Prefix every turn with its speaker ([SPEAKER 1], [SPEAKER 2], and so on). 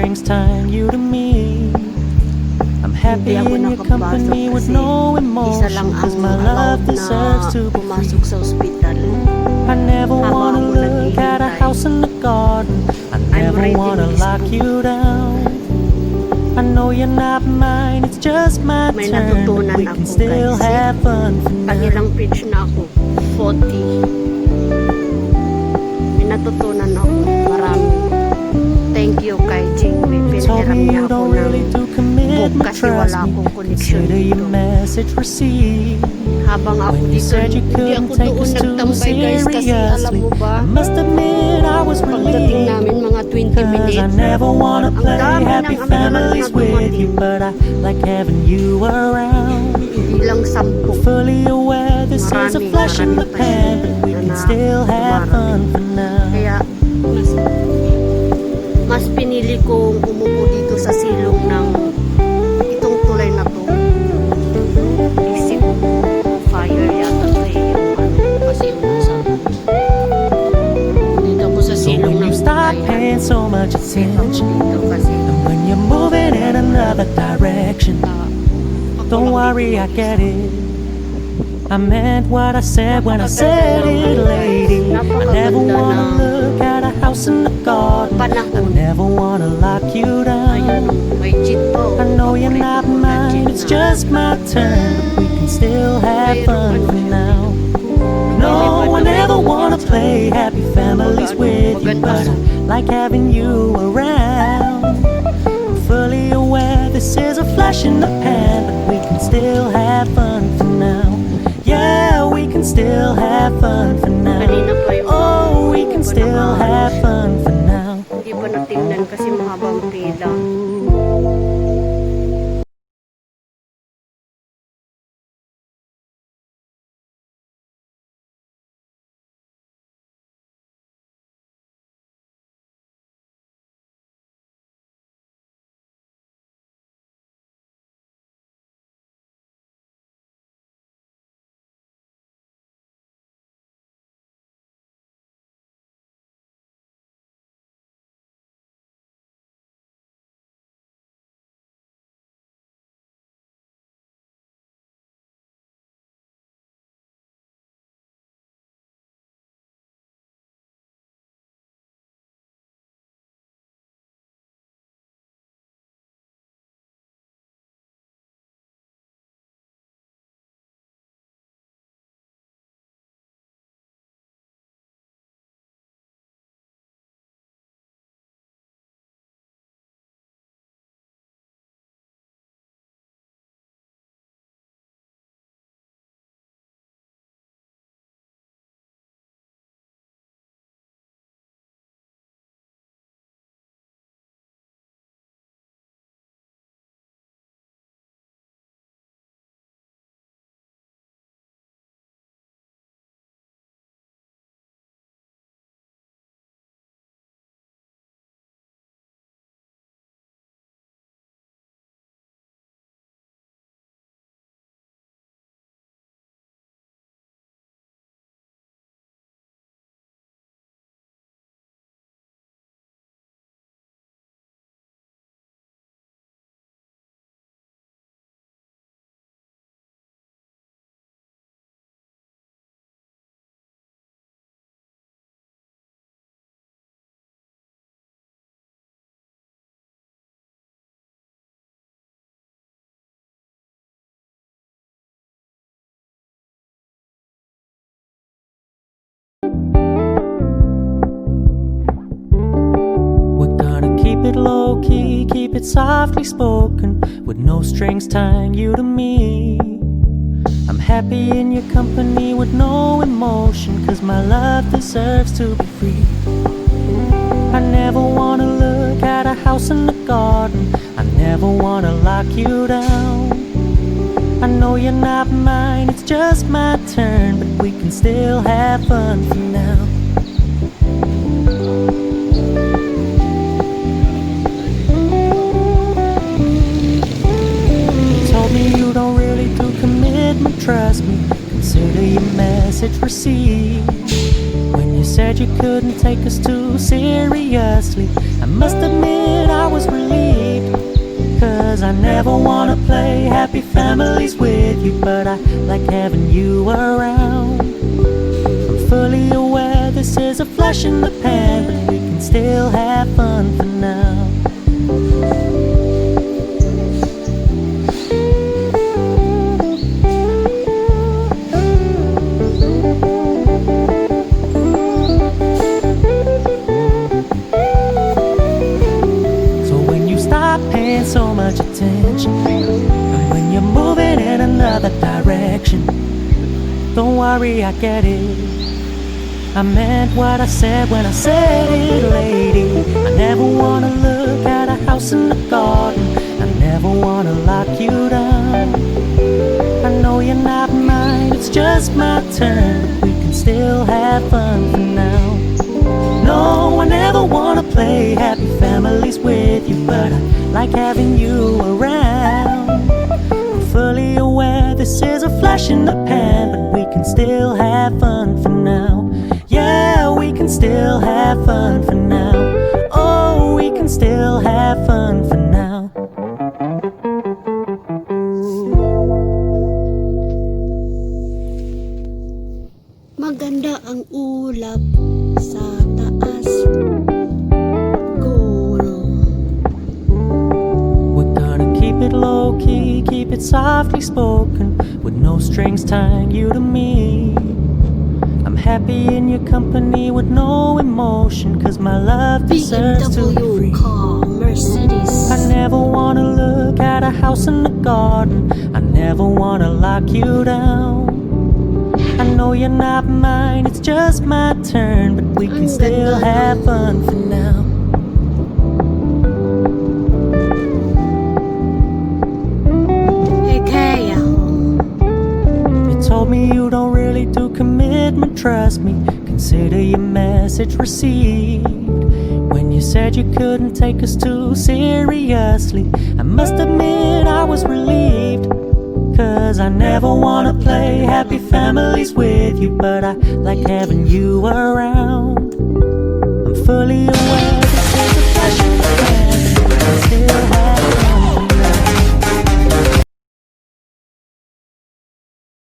[SPEAKER 1] strings tying you to me. I'm happy in your company with no emotion, cause my love deserves to be
[SPEAKER 2] pumasok sa ospital.
[SPEAKER 1] I never wanna look at a house in the garden. I never wanna lock you down. I know you're not mine, it's just my
[SPEAKER 2] May
[SPEAKER 1] turn, but
[SPEAKER 2] natutunan
[SPEAKER 1] we can
[SPEAKER 2] ako,
[SPEAKER 1] still
[SPEAKER 2] guys.
[SPEAKER 1] have fun for now.
[SPEAKER 2] Ilang page na ako? 40. May natutunan ako. Marami. Thank you kay Jingwei.
[SPEAKER 1] You told
[SPEAKER 2] Pinahiram
[SPEAKER 1] me
[SPEAKER 2] niya
[SPEAKER 1] you
[SPEAKER 2] ako
[SPEAKER 1] don't
[SPEAKER 2] ng
[SPEAKER 1] really do commitment,
[SPEAKER 2] book kasi wala
[SPEAKER 1] trust me.
[SPEAKER 2] akong connection
[SPEAKER 1] Consider your
[SPEAKER 2] dito.
[SPEAKER 1] message received.
[SPEAKER 2] Habang ako
[SPEAKER 1] When you
[SPEAKER 2] dito,
[SPEAKER 1] said you
[SPEAKER 2] hindi
[SPEAKER 1] couldn't
[SPEAKER 2] ako
[SPEAKER 1] take
[SPEAKER 2] doon
[SPEAKER 1] us too
[SPEAKER 2] nagtambay guys kasi alam
[SPEAKER 1] seriously,
[SPEAKER 2] mo ba,
[SPEAKER 1] I must admit I was
[SPEAKER 2] pagdating
[SPEAKER 1] relieved.
[SPEAKER 2] namin mga 20
[SPEAKER 1] Cause I
[SPEAKER 2] minutes,
[SPEAKER 1] never wanna
[SPEAKER 2] ang
[SPEAKER 1] play
[SPEAKER 2] dami
[SPEAKER 1] happy
[SPEAKER 2] ng
[SPEAKER 1] families with you, but I like having you around.
[SPEAKER 2] hindi lang 10.
[SPEAKER 1] Fully aware this is a flash in the pan, but we can still have fun for now.
[SPEAKER 2] Kaya mas pinili kong umupo dito sa silong ng itong tulay na to. Isip fire yata to yung kasi yung nasa dito ako sa
[SPEAKER 1] So
[SPEAKER 2] silong
[SPEAKER 1] when
[SPEAKER 2] ng
[SPEAKER 1] you stop
[SPEAKER 2] tulay
[SPEAKER 1] paying so much attention,
[SPEAKER 2] dito kasi
[SPEAKER 1] and when you're moving in another direction, don't worry, I get it. I meant what I said when I said it, lady. I never wanna look at a house in the garden. I never wanna lock you down.
[SPEAKER 2] may jeep po.
[SPEAKER 1] I know you're not mine, it's just my turn, but we can still have fun for now. No, I never wanna play happy families with you, but I like having you around. I'm fully aware this is a flash in the pan, but we can still have fun for now. Yeah, we can still have fun for now. Oh, we can still have fun for now.
[SPEAKER 2] Hindi pa natingnan kasi mahabang pila.
[SPEAKER 1] Keep it low key, keep it softly spoken, with no strings tying you to me. I'm happy in your company with no emotion, cause my love deserves to be free. I never wanna look at a house in the garden. I never wanna lock you down. I know you're not mine, it's just my turn, but we can still have fun for now. You don't really do commitment, trust me. Consider your message received. When you said you couldn't take us too seriously, I must admit I was relieved. Cause I never wanna play happy families with you, but I like having you around. I'm fully aware this is a flash in the pan, but we can still have fun for now. So much attention, and when you're moving in another direction, don't worry, I get it. I meant what I said when I said it, lady. I never wanna look at a house in the garden. I never wanna lock you down. I know you're not mine, it's just my turn. We can still have fun for now. No, I never wanna play happy families with you, but I like having you around. I'm fully aware this is a flash in the pan, but we can still have fun for now. Yeah, we can still have fun for now. Oh, we can still have fun for now.
[SPEAKER 2] Maganda ang ulap sa taas.
[SPEAKER 1] Keep it low-key, keep it softly spoken, with no strings tying you to me. I'm happy in your company with no emotion, cause my love deserves to be free.
[SPEAKER 2] Mercedes.
[SPEAKER 1] I never wanna look at a house in the garden. I never wanna lock you down. I know you're not mine, it's just my turn, but we can still have fun for now. Told me you don't really do commitment, trust me. Consider your message received. When you said you couldn't take us too seriously, I must admit I was relieved. Cause I never wanna play happy families with you, but I like having you around. I'm fully aware this is a passion.